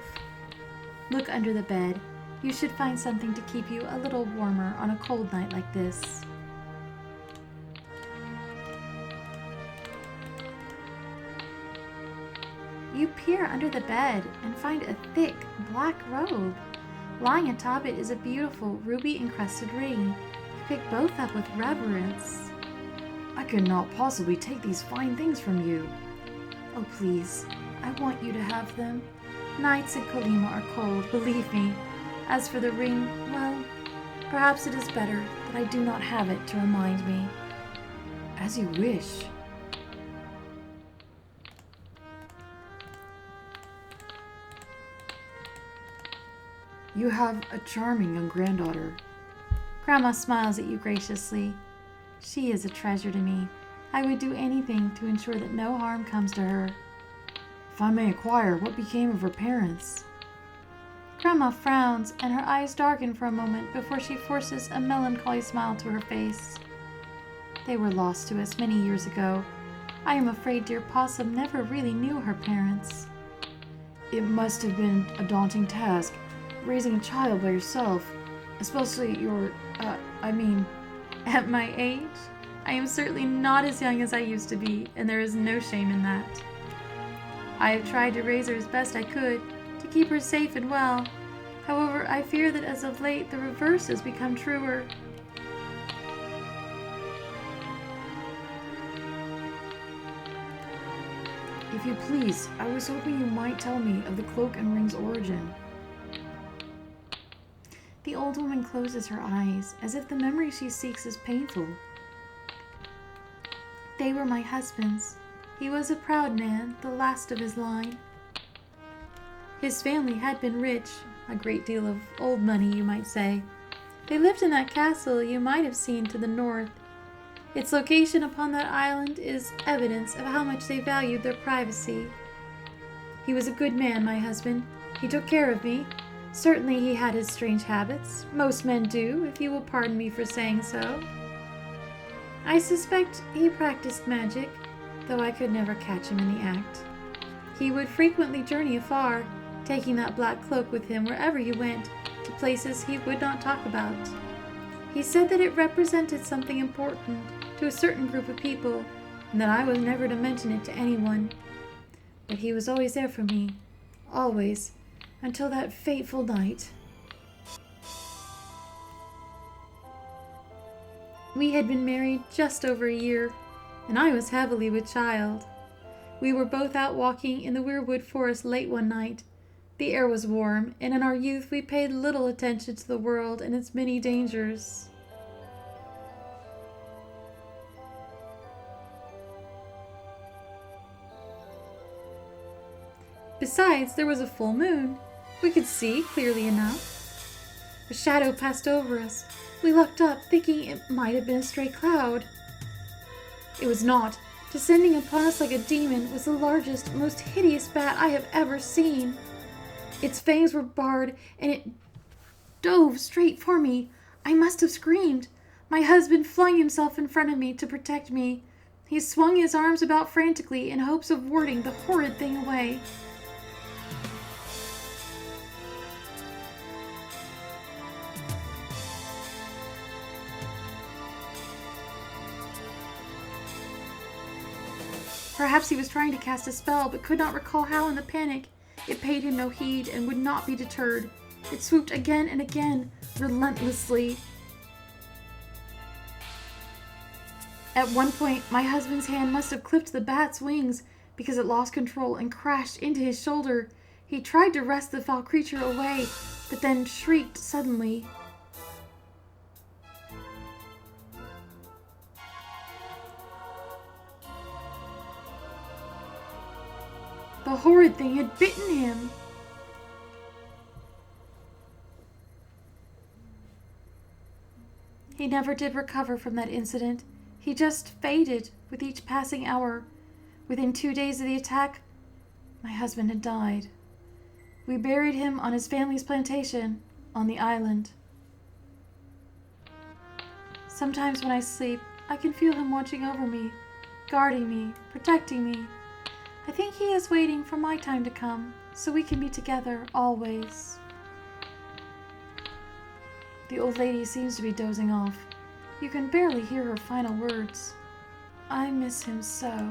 Speaker 1: Look under the bed. You should find something to keep you a little warmer on a cold night like this. You peer under the bed and find a thick, black robe. Lying atop it is a beautiful, ruby-encrusted ring. You pick both up with reverence.
Speaker 2: I could not possibly take these fine things from you.
Speaker 1: Oh, please, I want you to have them. Nights in Colima are cold, believe me. As for the ring, well, perhaps it is better that I do not have it to remind me.
Speaker 2: As you wish. You have a charming young granddaughter.
Speaker 1: Grandma smiles at you graciously. She is a treasure to me. I would do anything to ensure that no harm comes to her.
Speaker 2: If I may inquire, what became of her parents?
Speaker 1: Grandma frowns, and her eyes darken for a moment before she forces a melancholy smile to her face. They were lost to us many years ago. I am afraid dear Possum never really knew her parents.
Speaker 2: It must have been a daunting task, raising a child by yourself, especially
Speaker 1: At my age, I am certainly not as young as I used to be, and there is no shame in that. I have tried to raise her as best I could, to keep her safe and well. However, I fear that as of late the reverse has become truer.
Speaker 2: If you please, I was hoping you might tell me of the cloak and ring's origin.
Speaker 1: The old woman closes her eyes, as if the memory she seeks is painful. They were my husband's. He was a proud man, the last of his line. His family had been rich, a great deal of old money, you might say. They lived in that castle you might have seen to the north. Its location upon that island is evidence of how much they valued their privacy. He was a good man, my husband. He took care of me. Certainly he had his strange habits. Most men do, if you will pardon me for saying so. I suspect he practiced magic, though I could never catch him in the act. He would frequently journey afar, taking that black cloak with him wherever he went, to places he would not talk about. He said that it represented something important to a certain group of people, and that I was never to mention it to anyone. But he was always there for me, always, until that fateful night. We had been married just over a year, and I was heavily with child. We were both out walking in the weirwood forest late one night. The air was warm, and in our youth we paid little attention to the world and its many dangers. Besides, there was a full moon. We could see clearly enough. A shadow passed over us. We looked up, thinking it might have been a stray cloud. It was not. Descending upon us like a demon was the largest, most hideous bat I have ever seen. Its fangs were barred, and it dove straight for me. I must have screamed. My husband flung himself in front of me to protect me. He swung his arms about frantically in hopes of warding the horrid thing away. Perhaps he was trying to cast a spell, but could not recall how in the panic. It paid him no heed and would not be deterred. It swooped again and again, relentlessly. At one point, my husband's hand must have clipped the bat's wings because it lost control and crashed into his shoulder. He tried to wrest the foul creature away, but then shrieked suddenly. The horrid thing had bitten him. He never did recover from that incident. He just faded with each passing hour. Within 2 days of the attack, my husband had died. We buried him on his family's plantation on the island. Sometimes when I sleep, I can feel him watching over me, guarding me, protecting me. I think he is waiting for my time to come, so we can be together always. The old lady seems to be dozing off. You can barely hear her final words. I miss him so.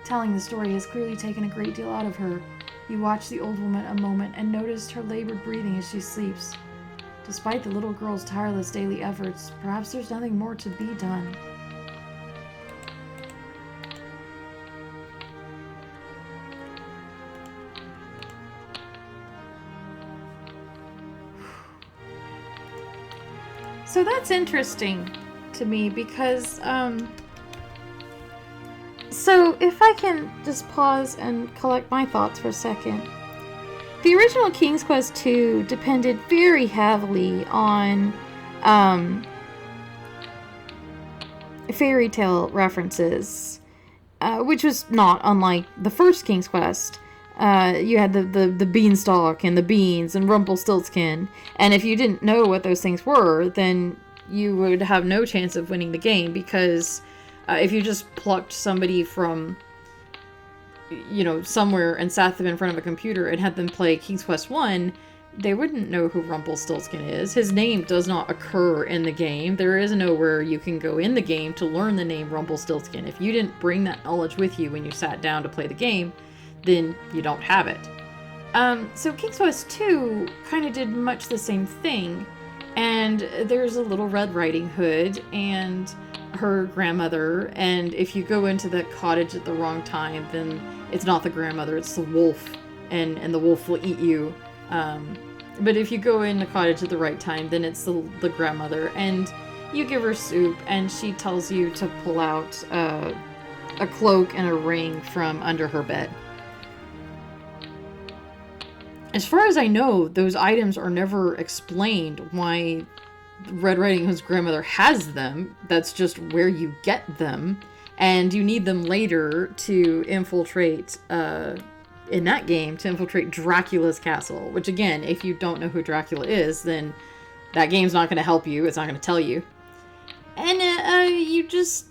Speaker 1: Telling the story has clearly taken a great deal out of her. You watch the old woman a moment and notice her labored breathing as she sleeps. Despite the little girl's tireless daily efforts, perhaps there's nothing more to be done. So that's interesting to me because, so if I can just pause and collect my thoughts for a second. The original King's Quest II depended very heavily on, fairy tale references, which was not unlike the first King's Quest. You had the beanstalk and the beans and Rumpelstiltskin, and if you didn't know what those things were, then you would have no chance of winning the game, because if you just plucked somebody from, somewhere and sat them in front of a computer and had them play King's Quest 1, they wouldn't know who Rumpelstiltskin is. His name does not occur in the game. There is nowhere you can go in the game to learn the name Rumpelstiltskin. If you didn't bring that knowledge with you when you sat down to play the game, then you don't have it. So King's Quest 2 kind of did much the same thing, and there's a little Red Riding Hood and her grandmother, and if you go into the cottage at the wrong time, then it's not the grandmother, it's the wolf, and the wolf will eat you. But if you go in the cottage at the right time, then it's the grandmother, and you give her soup, and she tells you to pull out a cloak and a ring from under her bed. As far as I know, those items are never explained why Red Riding Hood's grandmother has them. That's just where you get them. And you need them later to infiltrate, in that game, to infiltrate Dracula's castle. Which again, if you don't know who Dracula is, then that game's not going to help you. It's not going to tell you. And you just,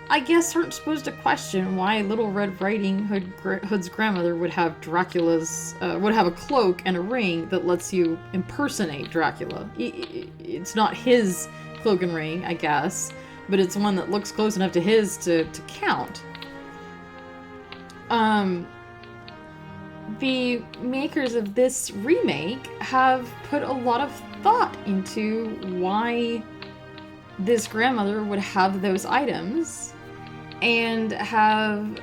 Speaker 1: I guess, aren't supposed to question why Little Red Riding Hood's grandmother would have would have a cloak and a ring that lets you impersonate Dracula. It's not his cloak and ring, I guess, but it's one that looks close enough to his to count. The makers of this remake have put a lot of thought into why this grandmother would have those items, and have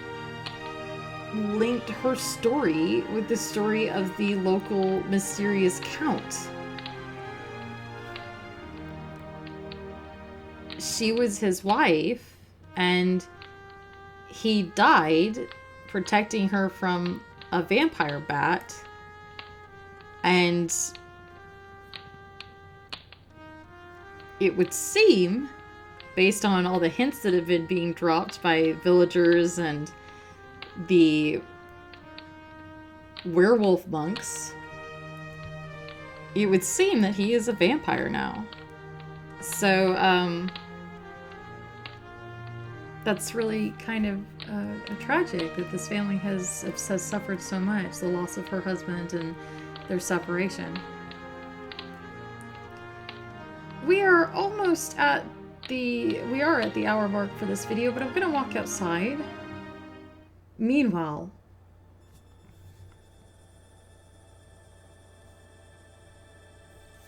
Speaker 1: linked her story with the story of the local mysterious count. She was his wife, and he died protecting her from a vampire bat, and
Speaker 2: it would seem, based on all the hints that have been being dropped by villagers and the werewolf monks, it would seem that he is a vampire now. So, that's really kind of tragic that this family has suffered so much, the loss of her husband and their separation. We are almost at the hour mark for this video, but I'm gonna walk outside. Meanwhile,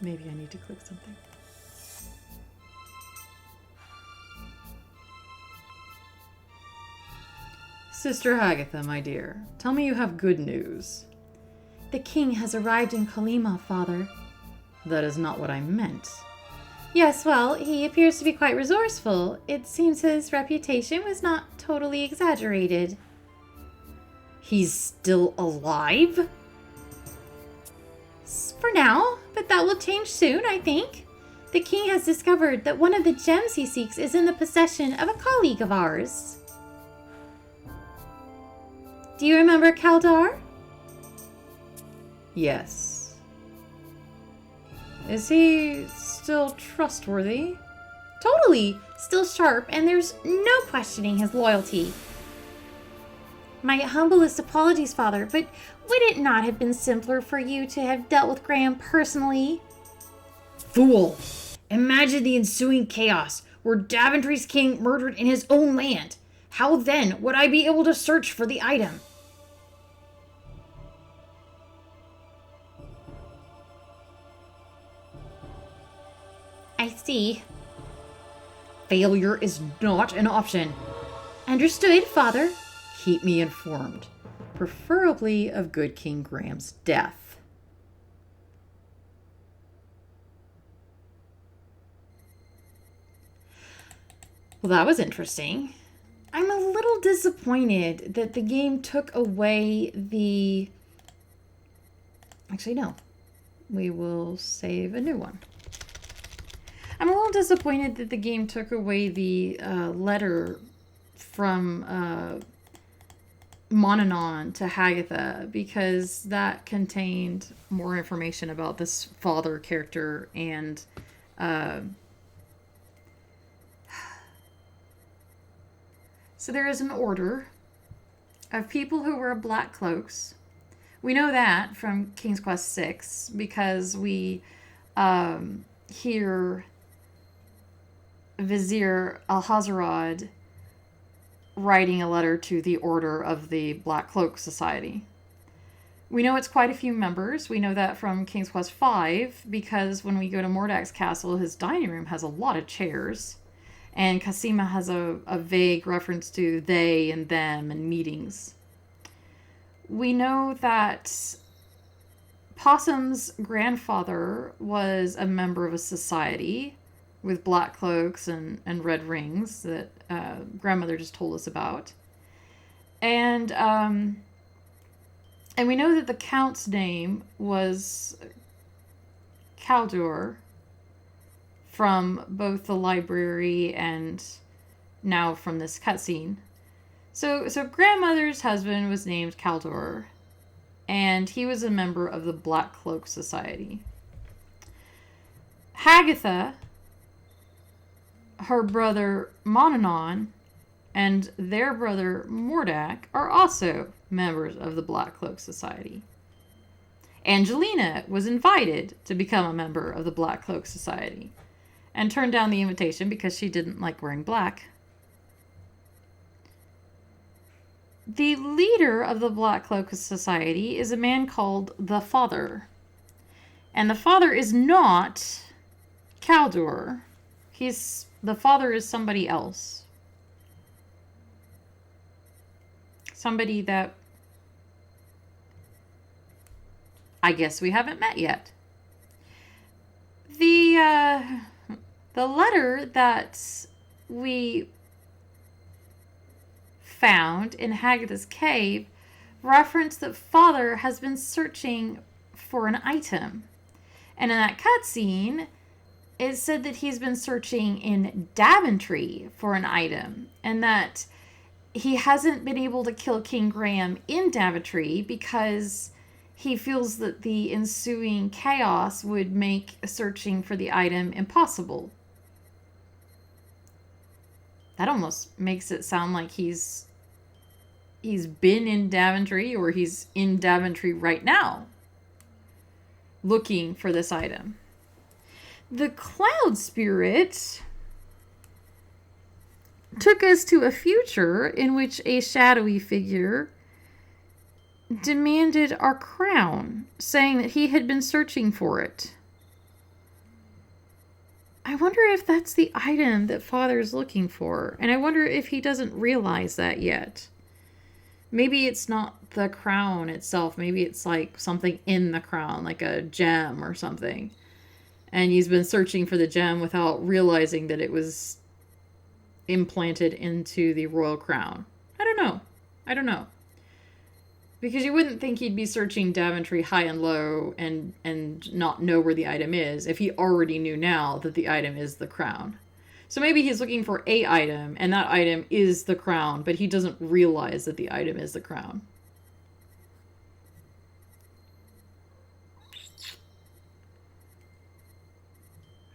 Speaker 2: maybe I need to click something. Sister Agatha, my dear, tell me you have good news.
Speaker 1: The king has arrived in Colima, father.
Speaker 2: That is not what I meant.
Speaker 1: Yes, well, he appears to be quite resourceful. It seems his reputation was not totally exaggerated.
Speaker 2: He's still alive?
Speaker 1: For now, but that will change soon, I think. The king has discovered that one of the gems he seeks is in the possession of a colleague of ours. Do you remember Kaldar?
Speaker 2: Yes. Is he still trustworthy?
Speaker 1: Totally. Still sharp, and there's no questioning his loyalty. My humblest apologies, father, but would it not have been simpler for you to have dealt with Graham personally?
Speaker 2: Fool! Imagine the ensuing chaos were Daventry's king murdered in his own land. How then would I be able to search for the item?
Speaker 1: I see.
Speaker 2: Failure is not an option.
Speaker 1: Understood, father.
Speaker 2: Keep me informed, preferably of good King Graham's death. Well, that was interesting.
Speaker 1: I'm a little disappointed that the game took away the...
Speaker 2: Actually, no. We will save a new one.
Speaker 1: I'm a little disappointed that the game took away the letter from Monanon to Hagatha, because that contained more information about this father character and so there is an order of people who wear black cloaks. We know that from King's Quest VI because we hear Vizier Alhazarad writing a letter to the Order of the Black Cloak Society. We know it's quite a few members. We know that from King's Quest V because when we go to Mordak's castle, his dining room has a lot of chairs. And Cosima has a vague reference to they and them and meetings. We know that Possum's grandfather was a member of a society with black cloaks and red rings that grandmother just told us about. And we know that the Count's name was Kaldur from both the library and now from this cutscene. So grandmother's husband was named Kaldur, and he was a member of the Black Cloak Society. Hagatha, her brother Monanon, and their brother Mordak are also members of the Black Cloak Society. Angelina was invited to become a member of the Black Cloak Society and turned down the invitation because she didn't like wearing black. The leader of the Black Cloak Society is a man called the Father. And the Father is not Kaldur. The Father is somebody else. Somebody that I guess we haven't met yet. The letter that we found in Hagatha's cave referenced that Father has been searching for an item. And in that cutscene, it said that he's been searching in Daventry for an item, and that he hasn't been able to kill King Graham in Daventry because he feels that the ensuing chaos would make searching for the item impossible. That almost makes it sound like he's been in Daventry, or he's in Daventry right now looking for this item. The cloud spirit took us to a future in which a shadowy figure demanded our crown, saying that he had been searching for it. I wonder if that's the item that Father's looking for, and I wonder if he doesn't realize that yet. Maybe it's not the crown itself. Maybe it's like something in the crown, like a gem or something. And he's been searching for the gem without realizing that it was implanted into the royal crown. I don't know. Because you wouldn't think he'd be searching Daventry high and low and not know where the item is if he already knew now that the item is the crown. So maybe he's looking for a item, and that item is the crown, but he doesn't realize that the item is the crown.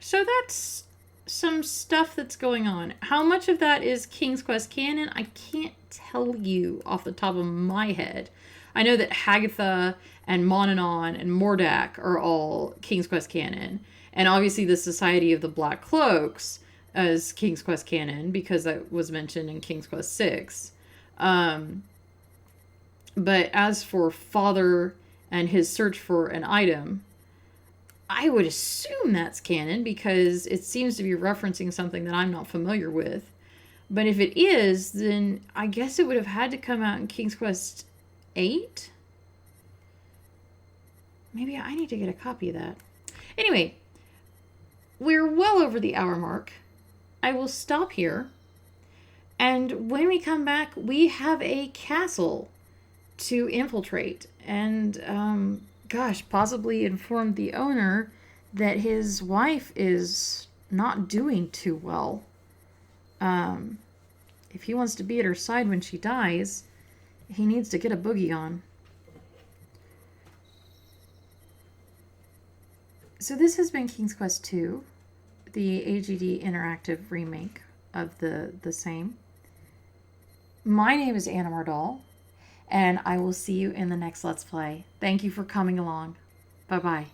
Speaker 1: So that's some stuff that's going on. How much of that is King's Quest canon? I can't tell you off the top of my head. I know that Hagatha and Monanon and Mordak are all King's Quest canon. And obviously the Society of the Black Cloaks as King's Quest canon, because that was mentioned in King's Quest 6. But as for Father and his search for an item, I would assume that's canon because it seems to be referencing something that I'm not familiar with. But if it is, then I guess it would have had to come out in King's Quest 8? Maybe I need to get a copy of that. Anyway, we're well over the hour mark. I will stop here. And when we come back, we have a castle to infiltrate. And, possibly inform the owner that his wife is not doing too well. If he wants to be at her side when she dies, he needs to get a boogie on. So this has been King's Quest II, the AGD interactive remake of the same. My name is Anna Mardal, and I will see you in the next Let's Play. Thank you for coming along. Bye-bye.